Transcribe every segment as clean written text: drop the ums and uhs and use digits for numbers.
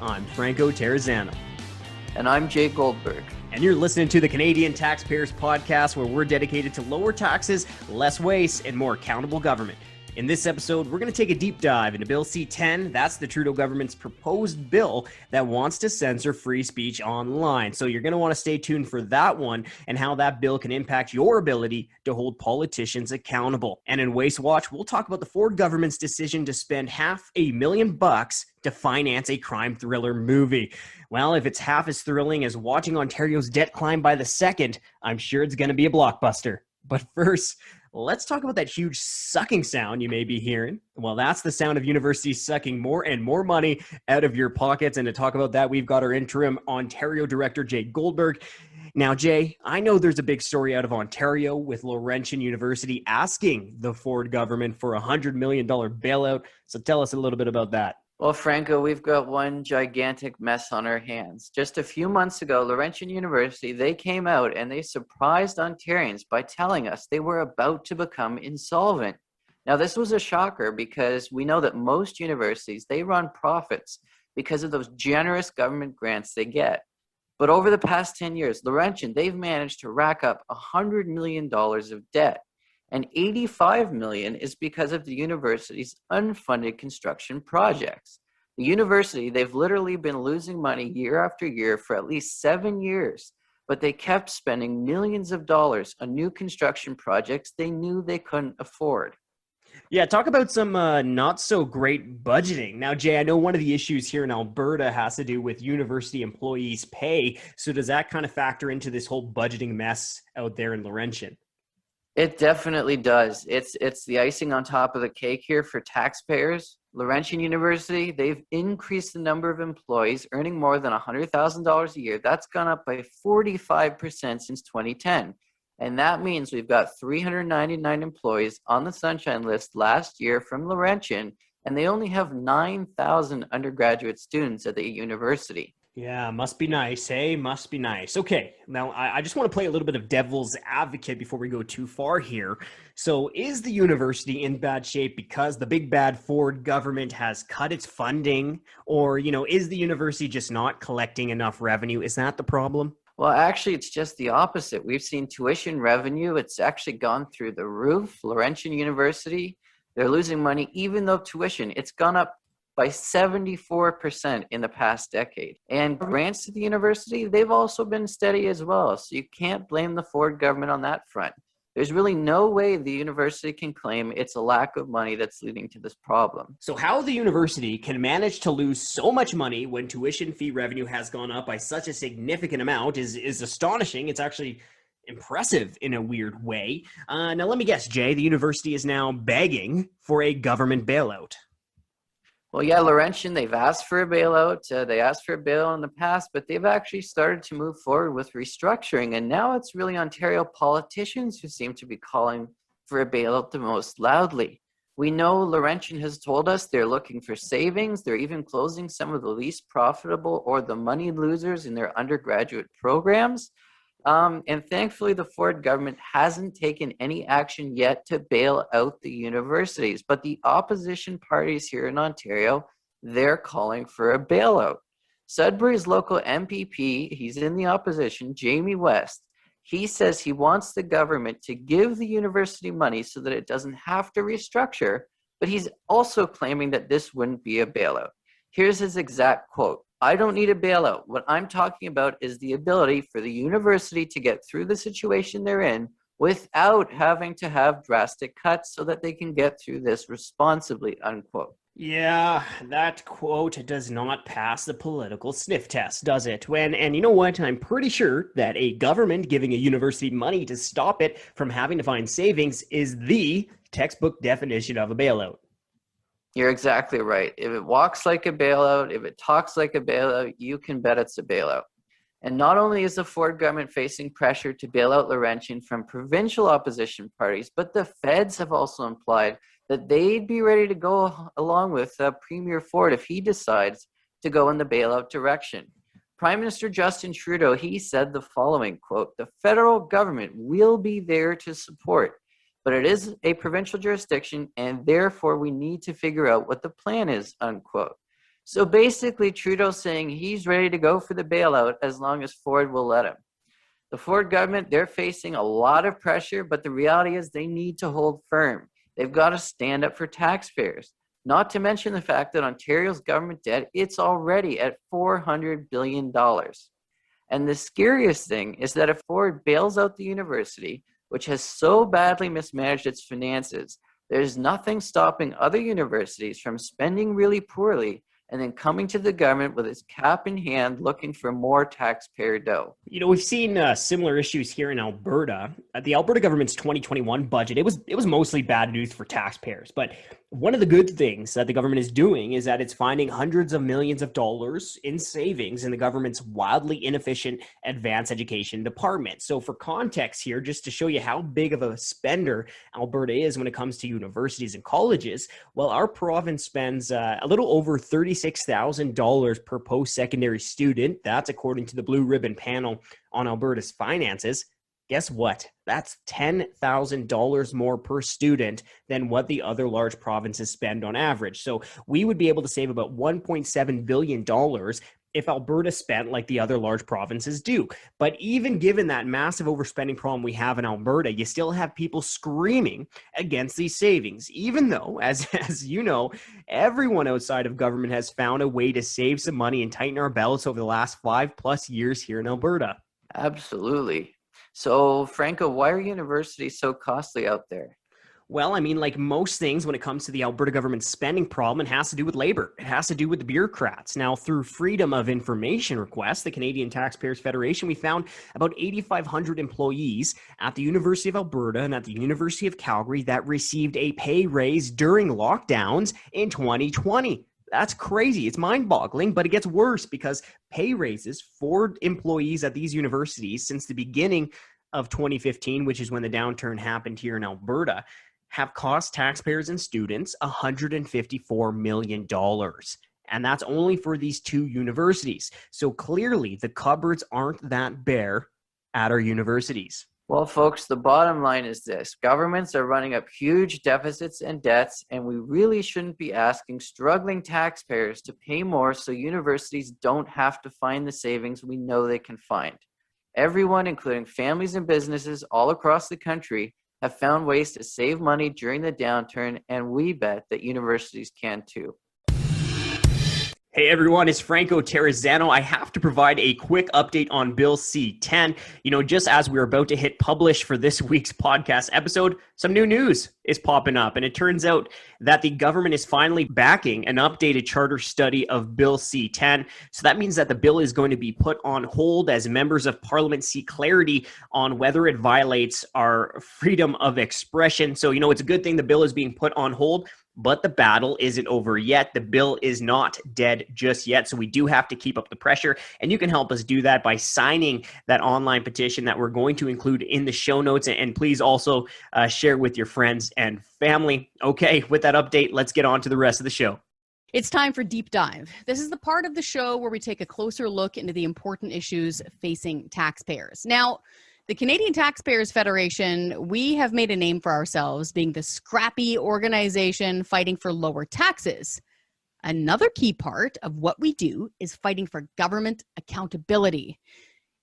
I'm Franco Terrazzano. And I'm Jay Goldberg. And you're listening to the Canadian Taxpayers podcast, where we're dedicated to lower taxes, less waste, and more accountable government. In this episode, we're going to take a deep dive into Bill C-10. That's the Trudeau government's proposed bill that wants to censor free speech online. So you're going to want to stay tuned for that one and how that bill can impact your ability to hold politicians accountable. And in Waste Watch, we'll talk about the Ford government's decision to spend $500,000 to finance a crime thriller movie. Well, if it's half as thrilling as watching Ontario's debt climb by the second, I'm sure it's going to be a blockbuster. But first, let's talk about that huge sucking sound you may be hearing. Well, that's the sound of universities sucking more and more money out of your pockets. And to talk about that, we've got our interim Ontario director, Jay Goldberg. Now, Jay, I know there's a big story out of Ontario with Laurentian University asking the Ford government for a $100 million bailout. So tell us a little bit about that. Well, Franco, we've got one gigantic mess on our hands. Just a few months ago, Laurentian University, they came out and they surprised Ontarians by telling us they were about to become insolvent. Now, this was a shocker because we know that most universities, they run profits because of those generous government grants they get. But over the past 10 years, Laurentian, they've managed to rack up $100 million of debt. And $85 million is because of the university's unfunded construction projects. The university, they've literally been losing money year after year for at least 7 years, but they kept spending millions of dollars on new construction projects they knew they couldn't afford. Yeah, talk about some not so great budgeting. Now, Jay, I know one of the issues here in Alberta has to do with university employees' pay. So does that kind of factor into this whole budgeting mess out there in Laurentian? It definitely does. It's the icing on top of the cake here for taxpayers. Laurentian University, they've increased the number of employees earning more than $100,000 a year. That's gone up by 45% since 2010. And that means we've got 399 employees on the Sunshine List last year from Laurentian, and they only have 9,000 undergraduate students at the university. Yeah, must be nice, hey? Must be nice. Okay, now I just want to play a little bit of devil's advocate before we go too far here. So is the university in bad shape because the big bad Ford government has cut its funding? Or, is the university just not collecting enough revenue? Is that the problem? Well, actually, it's just the opposite. We've seen tuition revenue. It's actually gone through the roof. Laurentian University, they're losing money, even though tuition, it's gone up by 74% in the past decade. And grants to the university, they've also been steady as well. So you can't blame the Ford government on that front. There's really no way the university can claim it's a lack of money that's leading to this problem. So how the university can manage to lose so much money when tuition fee revenue has gone up by such a significant amount is astonishing. It's actually impressive in a weird way. Now, let me guess, Jay, the university is now begging for a government bailout. Well, yeah, Laurentian, they've asked for a bailout. They asked for a bailout in the past, but they've actually started to move forward with restructuring. And now it's really Ontario politicians who seem to be calling for a bailout the most loudly. We know Laurentian has told us they're looking for savings. They're even closing some of the least profitable or the money losers in their undergraduate programs. And thankfully, the Ford government hasn't taken any action yet to bail out the universities. But the opposition parties here in Ontario, they're calling for a bailout. Sudbury's local MPP, he's in the opposition, Jamie West, he says he wants the government to give the university money so that it doesn't have to restructure, but he's also claiming that this wouldn't be a bailout. Here's his exact quote. I don't need a bailout. What I'm talking about is the ability for the university to get through the situation they're in without having to have drastic cuts so that they can get through this responsibly, unquote. Yeah, that quote does not pass the political sniff test, does it? And you know what? I'm pretty sure that a government giving a university money to stop it from having to find savings is the textbook definition of a bailout. You're exactly right. If it walks like a bailout, if it talks like a bailout, you can bet it's a bailout. And not only is the Ford government facing pressure to bail out Laurentian from provincial opposition parties, but the feds have also implied that they'd be ready to go along with Premier Ford if he decides to go in the bailout direction. Prime Minister Justin Trudeau, he said the following, quote, "The federal government will be there to support, but it is a provincial jurisdiction, and therefore we need to figure out what the plan is," unquote. So basically, Trudeau's saying he's ready to go for the bailout as long as Ford will let him. The Ford government, they're facing a lot of pressure, but the reality is they need to hold firm. They've got to stand up for taxpayers. Not to mention the fact that Ontario's government debt, it's already at $400 billion. And the scariest thing is that if Ford bails out the university, which has so badly mismanaged its finances, there's nothing stopping other universities from spending really poorly and then coming to the government with its cap in hand looking for more taxpayer dough. You know, we've seen similar issues here in Alberta. The Alberta government's 2021 budget, it was mostly bad news for taxpayers. But one of the good things that the government is doing is that it's finding hundreds of millions of dollars in savings in the government's wildly inefficient advanced education department. So for context here, just to show you how big of a spender Alberta is when it comes to universities and colleges, well, our province spends a little over $36,000 per post-secondary student. That's according to the Blue Ribbon Panel on Alberta's finances. Guess what? That's $10,000 more per student than what the other large provinces spend on average. So we would be able to save about $1.7 billion if Alberta spent like the other large provinces do. But even given that massive overspending problem we have in Alberta, you still have people screaming against these savings, even though, as you know, everyone outside of government has found a way to save some money and tighten our belts over the last 5+ years here in Alberta. Absolutely. So, Franco, why are universities so costly out there? Well, I mean, like most things when it comes to the Alberta government's spending problem, it has to do with labor. It has to do with the bureaucrats. Now, through Freedom of Information requests, the Canadian Taxpayers Federation, we found about 8,500 employees at the University of Alberta and at the University of Calgary that received a pay raise during lockdowns in 2020. That's crazy. It's mind-boggling, but it gets worse because pay raises for employees at these universities since the beginning of 2015, which is when the downturn happened here in Alberta, have cost taxpayers and students $154 million. And that's only for these two universities. So clearly, the cupboards aren't that bare at our universities. Well, folks, the bottom line is this. Governments are running up huge deficits and debts, and we really shouldn't be asking struggling taxpayers to pay more so universities don't have to find the savings we know they can find. Everyone, including families and businesses all across the country, have found ways to save money during the downturn, and we bet that universities can too. Hey everyone, it's Franco Terrazzano. I have to provide a quick update on Bill C-10. You know, just as we're about to hit publish for this week's podcast episode, some new news is popping up. And it turns out that the government is finally backing an updated charter study of Bill C-10. So that means that the bill is going to be put on hold as members of parliament seek clarity on whether it violates our freedom of expression. So, you know, it's a good thing the bill is being put on hold. But the battle isn't over yet. The bill is not dead just yet. So we do have to keep up the pressure. And you can help us do that by signing that online petition that we're going to include in the show notes. And please also share with your friends and family. Okay, with that update, let's get on to the rest of the show. It's time for Deep Dive. This is the part of the show where we take a closer look into the important issues facing taxpayers. Now, the Canadian Taxpayers Federation, we have made a name for ourselves being the scrappy organization fighting for lower taxes. Another key part of what we do is fighting for government accountability.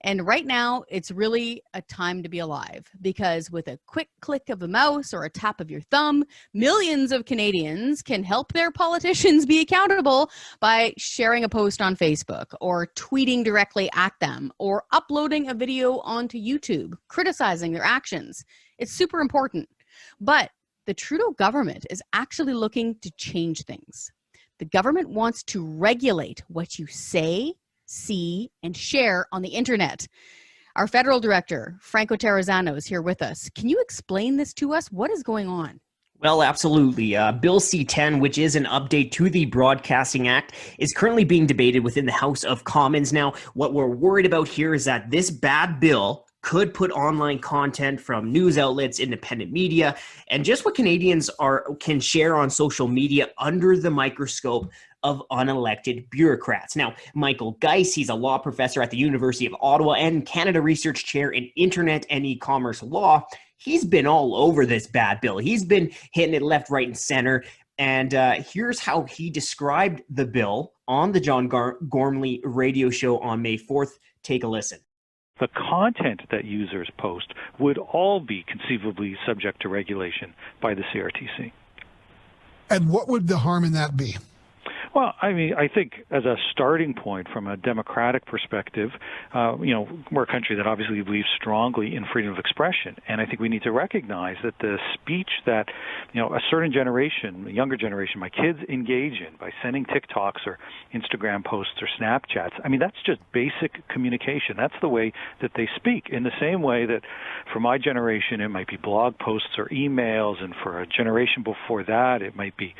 And right now, it's really a time to be alive because with a quick click of a mouse or a tap of your thumb, millions of Canadians can help their politicians be accountable by sharing a post on Facebook or tweeting directly at them or uploading a video onto YouTube, criticizing their actions. It's super important. But the Trudeau government is actually looking to change things. The government wants to regulate what you say, see, and share on the internet. Our federal director, Franco Terrazzano, is here with us. Can you explain this to us? What is going on? Well, absolutely. Bill C-10, which is an update to the Broadcasting Act, is currently being debated within the House of Commons. Now, what we're worried about here is that this bad bill could put online content from news outlets, independent media, and just what Canadians can share on social media under the microscope of unelected bureaucrats. Now, Michael Geis, he's a law professor at the University of Ottawa and Canada Research Chair in Internet and E-commerce Law. He's been all over this bad bill. He's been hitting it left, right, and center. And here's how he described the bill on the John Gormley radio show on May 4th. Take a listen. The content that users post would all be conceivably subject to regulation by the CRTC. And what would the harm in that be? Well, I mean, I think as a starting point from a democratic perspective, we're a country that obviously believes strongly in freedom of expression. And I think we need to recognize that the speech that, a certain generation, a younger generation, my kids engage in by sending TikToks or Instagram posts or Snapchats, I mean, that's just basic communication. That's the way that they speak. In the same way that for my generation, it might be blog posts or emails, and for a generation before that, it might be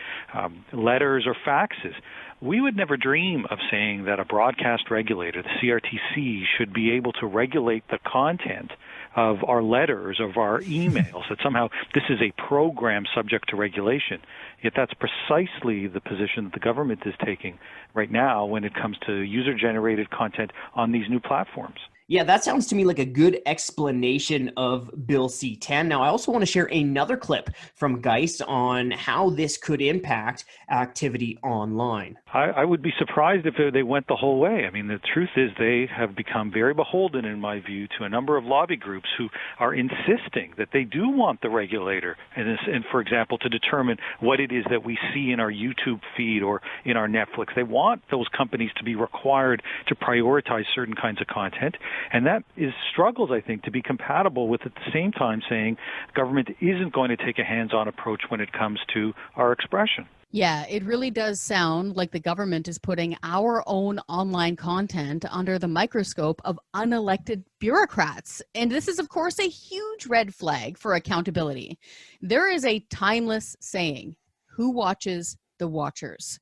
letters or faxes. We would never dream of saying that a broadcast regulator, the CRTC, should be able to regulate the content of our letters, of our emails, that somehow this is a program subject to regulation. Yet that's precisely the position that the government is taking right now when it comes to user-generated content on these new platforms. Yeah, that sounds to me like a good explanation of Bill C-10. Now, I also want to share another clip from Geist on how this could impact activity online. I would be surprised if they went the whole way. I mean, the truth is they have become very beholden, in my view, to a number of lobby groups who are insisting that they do want the regulator, and for example, to determine what it is that we see in our YouTube feed or in our Netflix. They want those companies to be required to prioritize certain kinds of content. And that struggles, I think, to be compatible with at the same time saying government isn't going to take a hands-on approach when it comes to our expression. Yeah, it really does sound like the government is putting our own online content under the microscope of unelected bureaucrats. And this is, of course, a huge red flag for accountability. There is a timeless saying, who watches the watchers?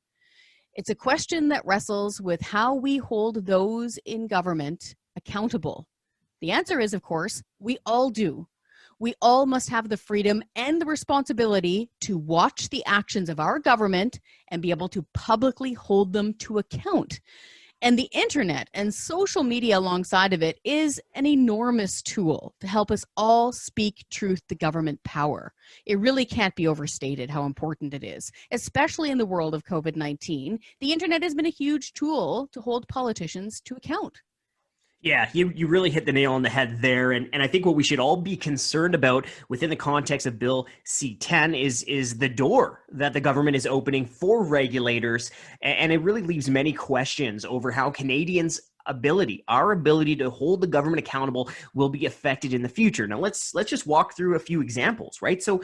It's a question that wrestles with how we hold those in government accountable. The answer is, of course, we all do. We all must have the freedom and the responsibility to watch the actions of our government and be able to publicly hold them to account. And the internet and social media alongside of it is an enormous tool to help us all speak truth to government power. It really can't be overstated how important it is, especially in the world of COVID-19. The internet has been a huge tool to hold politicians to account. Yeah, you really hit the nail on the head there. And I think what we should all be concerned about within the context of Bill C-10 is the door that the government is opening for regulators. And it really leaves many questions over how Canadians' our ability to hold the government accountable will be affected in the future. Now, let's just walk through a few examples, right? So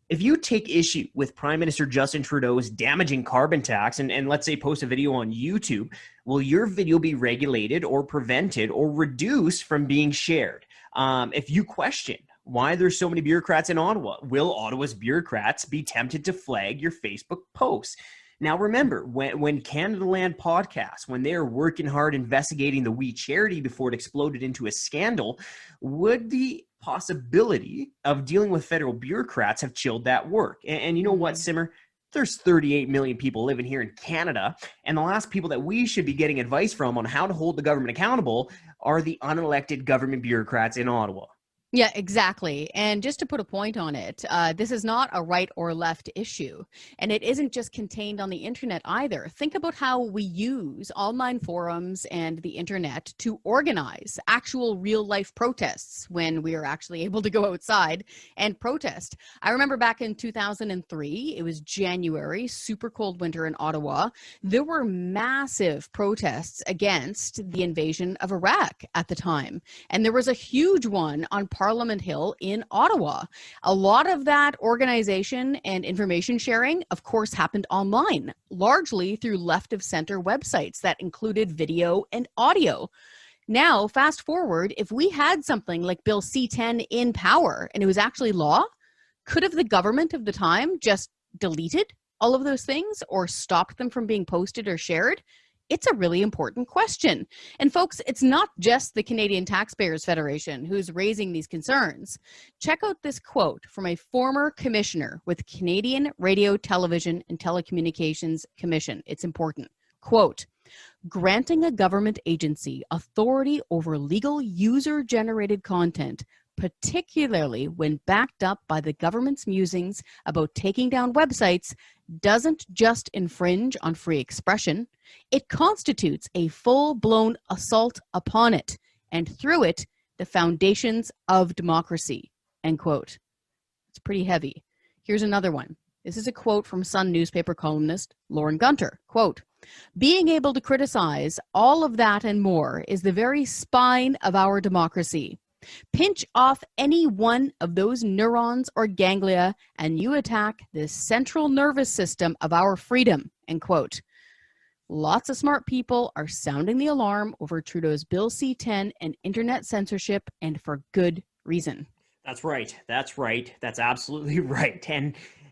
if you take issue with Prime Minister Justin Trudeau's damaging carbon tax and let's say post a video on YouTube, will your video be regulated or prevented or reduced from being shared? If you question why there's so many bureaucrats in Ottawa, will Ottawa's bureaucrats be tempted to flag your Facebook posts? Now, remember, when Canada Land Podcast, when they're working hard investigating the We Charity before it exploded into a scandal, would the possibility of dealing with federal bureaucrats have chilled that work? And you know what, Simmer? There's 38 million people living here in Canada, and the last people that we should be getting advice from on how to hold the government accountable are the unelected government bureaucrats in Ottawa. Yeah, exactly. And just to put a point on it, this is not a right or left issue. And it isn't just contained on the internet either. Think about how we use online forums and the internet to organize actual real life protests when we are actually able to go outside and protest. I remember back in 2003, it was January, super cold winter in Ottawa. There were massive protests against the invasion of Iraq at the time. And there was a huge one on Parliament Hill in Ottawa. A lot of that organization and information sharing, of course, happened online, largely through left of center websites that included video and audio. Now, fast forward, if we had something like Bill C-10 in power and it was actually law, could have the government of the time just deleted all of those things or stopped them from being posted or shared? It's a really important question. And folks, it's not just the Canadian Taxpayers Federation who's raising these concerns. Check out this quote from a former commissioner with Canadian Radio, Television, and Telecommunications Commission. It's important. Quote, "Granting a government agency authority over legal user-generated content particularly when backed up by the government's musings about taking down websites, doesn't just infringe on free expression, it constitutes a full-blown assault upon it, and through it, the foundations of democracy, end quote. It's pretty heavy. Here's another one. This is a quote from Sun newspaper columnist Lauren Gunter. Quote, "Being able to criticize all of that and more is the very spine of our democracy. Pinch off any one of those neurons or ganglia and you attack the central nervous system of our freedom," end quote. Lots of smart people are sounding the alarm over Trudeau's Bill C-10 and internet censorship, and for good reason. That's right. That's right. That's absolutely right.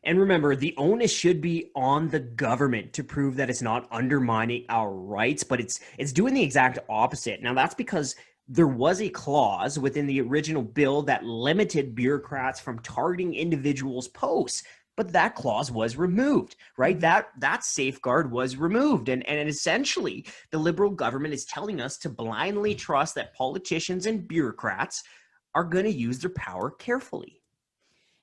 And remember, the onus should be on the government to prove that it's not undermining our rights, but it's doing the exact opposite. Now, that's because there was a clause within the original bill that limited bureaucrats from targeting individuals' posts, but that clause was removed, right? That safeguard was removed. And essentially, the Liberal government is telling us to blindly trust that politicians and bureaucrats are going to use their power carefully.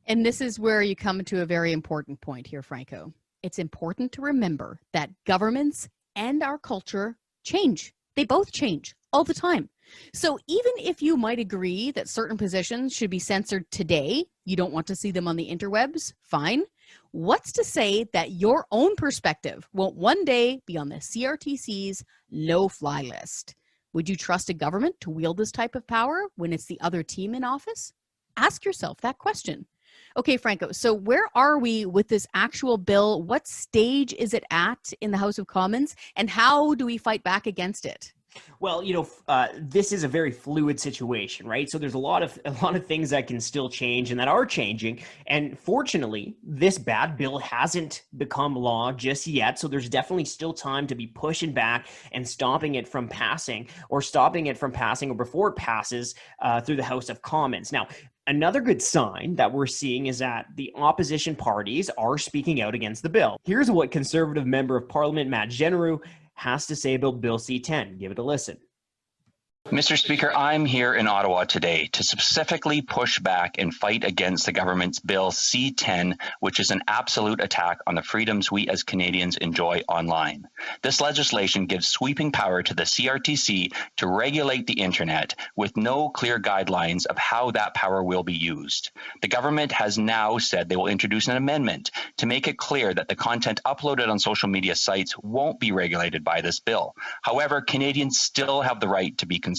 And this is where you come to a very important point here, Franco. It's important to remember that governments and our culture change. They both change all the time. So even if you might agree that certain positions should be censored today, you don't want to see them on the interwebs, fine. What's to say that your own perspective won't one day be on the CRTC's no-fly list? Would you trust a government to wield this type of power when it's the other team in office? Ask yourself that question. Okay, Franco, so where are we with this actual bill? What stage is it at in the House of Commons, and how do we fight back against it? Well, this is a very fluid situation, right? So there's a lot of things that can still change and that are changing. And fortunately, this bad bill hasn't become law just yet. So there's definitely still time to be pushing back and stopping it from passing or before it passes through the House of Commons. Now, another good sign that we're seeing is that the opposition parties are speaking out against the bill. Here's what Conservative Member of Parliament Matt Genereux has to say about Bill C-10. Give it a listen. Mr. Speaker, I'm here in Ottawa today to specifically push back and fight against the government's Bill C-10, which is an absolute attack on the freedoms we as Canadians enjoy online. This legislation gives sweeping power to the CRTC to regulate the internet with no clear guidelines of how that power will be used. The government has now said they will introduce an amendment to make it clear that the content uploaded on social media sites won't be regulated by this bill. However, Canadians still have the right to be concerned.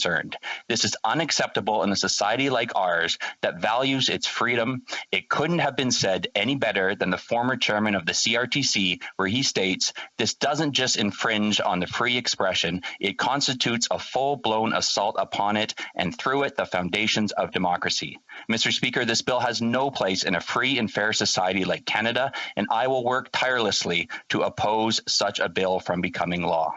This is unacceptable in a society like ours that values its freedom. It couldn't have been said any better than the former chairman of the CRTC, where he states, "This doesn't just infringe on the free expression, it constitutes a full-blown assault upon it, and through it, the foundations of democracy." Mr. Speaker, this bill has no place in a free and fair society like Canada, and I will work tirelessly to oppose such a bill from becoming law.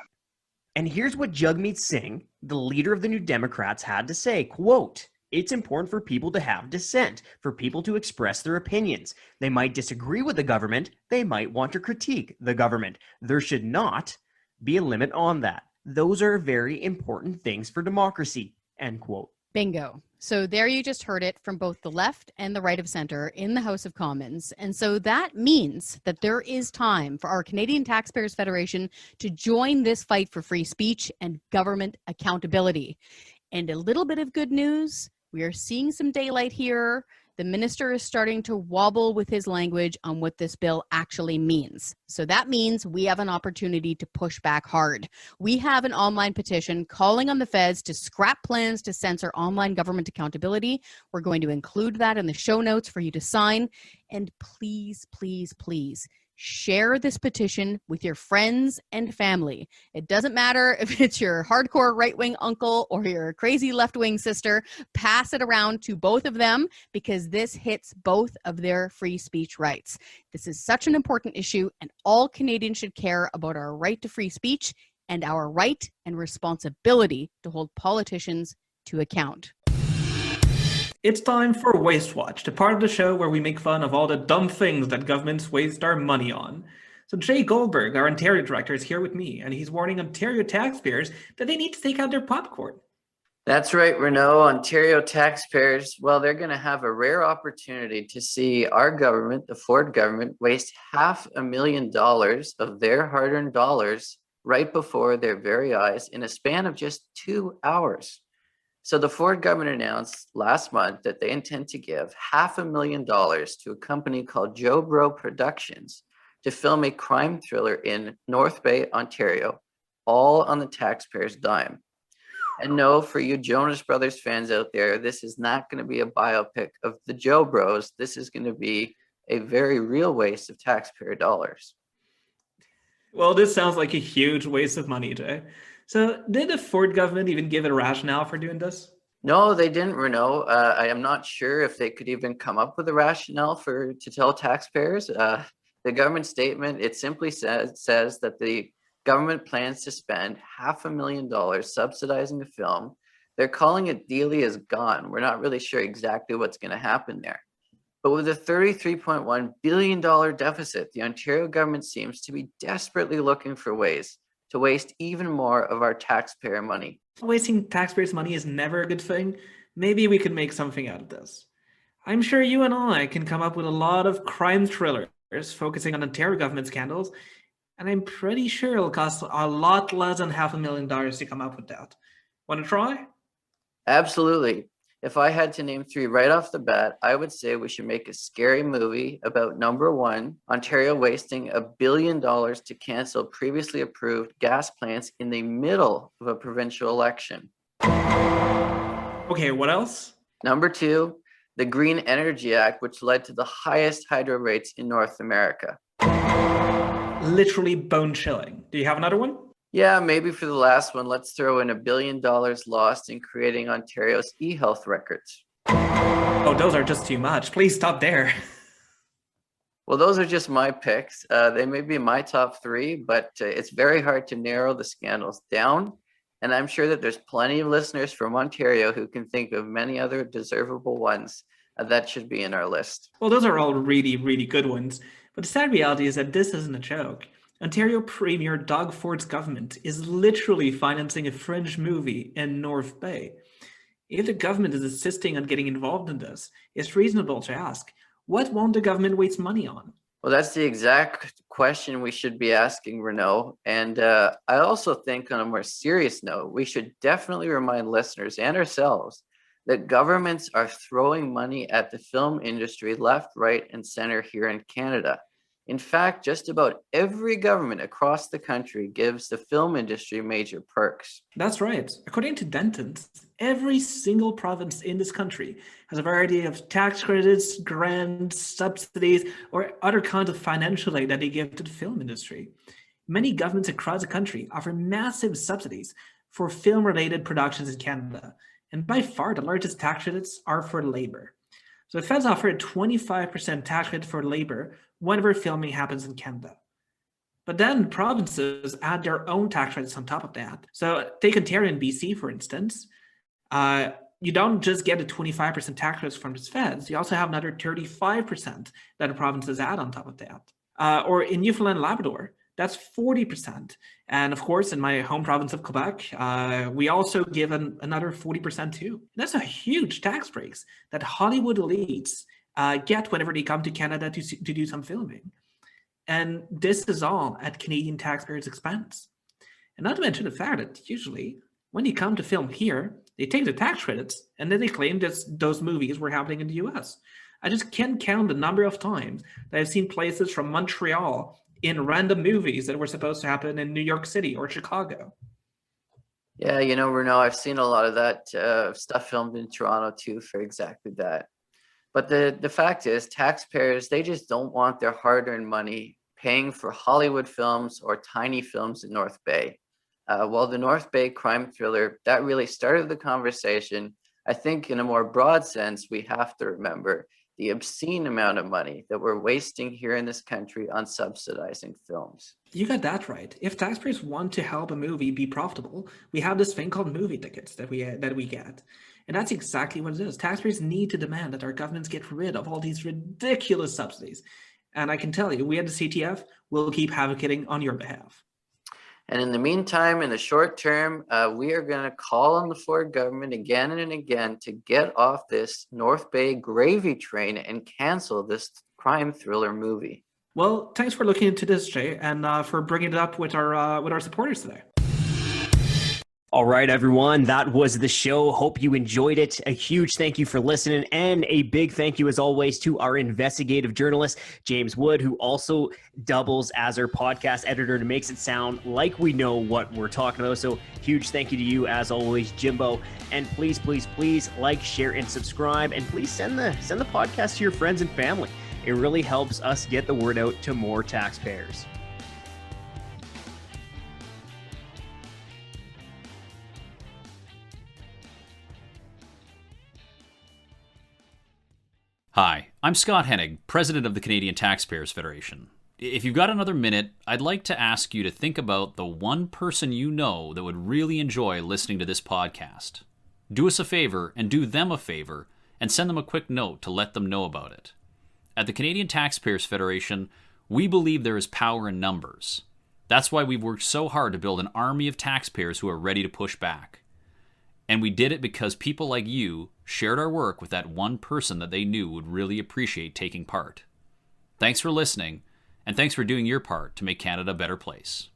And here's what Jagmeet Singh, the leader of the New Democrats, had to say, quote, "It's important for people to have dissent, for people to express their opinions. They might disagree with the government. They might want to critique the government. There should not be a limit on that. Those are very important things for democracy," end quote. Bingo. So there you just heard it from both the left and the right of center in the House of Commons. And so that means that there is time for our Canadian Taxpayers Federation to join this fight for free speech and government accountability. And a little bit of good news, we are seeing some daylight here. The minister is starting to wobble with his language on what this bill actually means. So that means we have an opportunity to push back hard. We have an online petition calling on the feds to scrap plans to censor online government accountability. We're going to include that in the show notes for you to sign. And please, please, please, share this petition with your friends and family. It doesn't matter if it's your hardcore right-wing uncle or your crazy left-wing sister. Pass it around to both of them because this hits both of their free speech rights. This is such an important issue, and all Canadians should care about our right to free speech and our right and responsibility to hold politicians to account. It's time for Waste Watch, the part of the show where we make fun of all the dumb things that governments waste our money on. So Jay Goldberg, our Ontario director, is here with me, and he's warning Ontario taxpayers that they need to take out their popcorn. That's right, Renault. Ontario taxpayers, well, they're going to have a rare opportunity to see our government, the Ford government, waste $500,000 of their hard-earned dollars right before their very eyes in a span of just 2 hours. So the Ford government announced last month that they intend to give $500,000 to a company called Joe Bro Productions to film a crime thriller in North Bay, Ontario, all on the taxpayers' dime. And no, for you Jonas Brothers fans out there, this is not going to be a biopic of the Joe Bros. This is going to be a very real waste of taxpayer dollars. Well, this sounds like a huge waste of money, Jay. So did the Ford government even give a rationale for doing this? No, they didn't, Renault. I am not sure if they could even come up with a rationale to tell taxpayers. The government statement, it simply says that the government plans to spend $500,000 subsidizing the film. They're calling it Dealey is gone. We're not really sure exactly what's going to happen there. But with a $33.1 billion deficit, the Ontario government seems to be desperately looking for ways to waste even more of our taxpayer money. Wasting taxpayers' money is never a good thing. Maybe we could make something out of this. I'm sure you and I can come up with a lot of crime thrillers focusing on Ontario government scandals, and I'm pretty sure it'll cost a lot less than $500,000 to come up with that. Want to try? Absolutely. If I had to name 3 right off the bat, I would say we should make a scary movie about number 1, Ontario wasting $1 billion to cancel previously approved gas plants in the middle of a provincial election. Okay, what else? Number 2, the Green Energy Act, which led to the highest hydro rates in North America. Literally bone chilling. Do you have another one? Yeah, maybe for the last one, let's throw in $1 billion lost in creating Ontario's e-health records. Oh, those are just too much. Please stop there. Well, those are just my picks. They may be my top 3, but it's very hard to narrow the scandals down. And I'm sure that there's plenty of listeners from Ontario who can think of many other deservable ones that should be in our list. Well, those are all really, really good ones. But the sad reality is that this isn't a joke. Ontario Premier Doug Ford's government is literally financing a fringe movie in North Bay. If the government is insisting on getting involved in this, it's reasonable to ask, what won't the government waste money on? Well, that's the exact question we should be asking, Renault. And I also think on a more serious note, we should definitely remind listeners and ourselves that governments are throwing money at the film industry left, right, and center here in Canada. In fact, just about every government across the country gives the film industry major perks. That's right. According to Dentons, every single province in this country has a variety of tax credits, grants, subsidies, or other kinds of financial aid that they give to the film industry. Many governments across the country offer massive subsidies for film-related productions in Canada, and by far the largest tax credits are for labor. So the feds offer a 25% tax credit for labor whenever filming happens in Canada. But then provinces add their own tax credits on top of that. So take Ontario and BC, for instance. You don't just get a 25% tax credit from the feds, you also have another 35% that the provinces add on top of that. Or in Newfoundland and Labrador, that's 40%. And of course, in my home province of Quebec, we also give another 40% too. That's a huge tax breaks that Hollywood elites get whenever they come to Canada to do some filming. And this is all at Canadian taxpayers' expense. And not to mention the fact that usually when you come to film here, they take the tax credits and then they claim that those movies were happening in the US. I just can't count the number of times that I've seen places from Montreal in random movies that were supposed to happen in New York City or Chicago. Yeah, you know, Renault, I've seen a lot of that stuff filmed in Toronto too for exactly that. But the fact is, taxpayers, they just don't want their hard-earned money paying for Hollywood films or tiny films in North Bay. While the North Bay crime thriller, that really started the conversation, I think in a more broad sense, we have to remember the obscene amount of money that we're wasting here in this country on subsidizing films. You got that right. If taxpayers want to help a movie be profitable, we have this thing called movie tickets that we get. And that's exactly what it is. Taxpayers need to demand that our governments get rid of all these ridiculous subsidies. And I can tell you, we at the CTF will keep advocating on your behalf. And in the meantime, in the short term, we are going to call on the Ford government again and again to get off this North Bay gravy train and cancel this crime thriller movie. Well, thanks for looking into this, Jay, and for bringing it up with our supporters today. All right, everyone, that was the show. Hope you enjoyed it. A huge thank you for listening, and a big thank you, as always, to our investigative journalist, James Wood, who also doubles as our podcast editor and makes it sound like we know what we're talking about. So huge thank you to you, as always, Jimbo. And please, please, please like, share, and subscribe. And please send the podcast to your friends and family. It really helps us get the word out to more taxpayers. Hi, I'm Scott Hennig, President of the Canadian Taxpayers Federation. If you've got another minute, I'd like to ask you to think about the one person you know that would really enjoy listening to this podcast. Do us a favor and do them a favor and send them a quick note to let them know about it. At the Canadian Taxpayers Federation, we believe there is power in numbers. That's why we've worked so hard to build an army of taxpayers who are ready to push back. And we did it because people like you shared our work with that one person that they knew would really appreciate taking part. Thanks for listening, and thanks for doing your part to make Canada a better place.